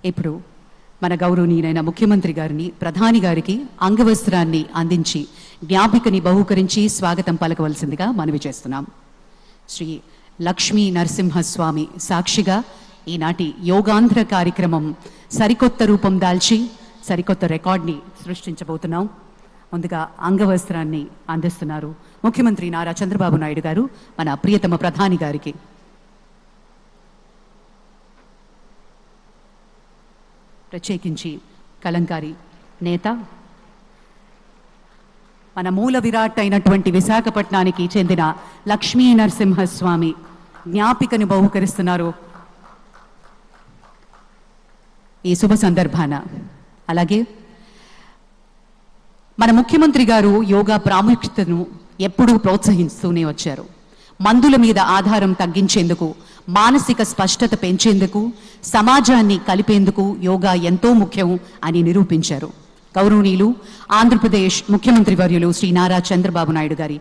ఇప్పుడు మన గౌరవనీయులైన ముఖ్యమంత్రి గారిని ప్రధాని గారికి అంగవస్త్రాన్ని అందించి జ్ఞాపికని బహూకరించి స్వాగతం పలకవలసిందిగా మనవి చేస్తున్నాం. శ్రీ లక్ష్మీ నరసింహస్వామి సాక్షిగా ఈనాటి యోగాంధ్ర కార్యక్రమం సరికొత్త రూపం దాల్చి సరికొత్త రికార్డ్ని సృష్టించబోతున్నాం. ముందుగా అంగవస్త్రాన్ని అందిస్తున్నారు ముఖ్యమంత్రి నారా చంద్రబాబు నాయుడు గారు మన ప్రియతమ ప్రధాని గారికి. ప్రత్యేకించి కలంకారి నేత మన మూల విరాట్ అయినటువంటి విశాఖపట్నానికి చెందిన లక్ష్మీ నరసింహస్వామి జ్ఞాపికను బహుకరిస్తున్నారు ఈ శుభ సందర్భాన. అలాగే మన ముఖ్యమంత్రి గారు యోగా ప్రాముఖ్యతను ఎప్పుడూ ప్రోత్సహిస్తూనే వచ్చారు. మందుల మీద ఆధారం తగ్గించేందుకు, మానసిక స్పష్టత పెంచేందుకు, సమాజాన్ని కలిపేందుకు యోగా ఎంతో ముఖ్యం అని నిరూపించారు. గౌరవనీయులు ఆంధ్రప్రదేశ్ ముఖ్యమంత్రి వర్యులు శ్రీ నారా చంద్రబాబు నాయుడు గారి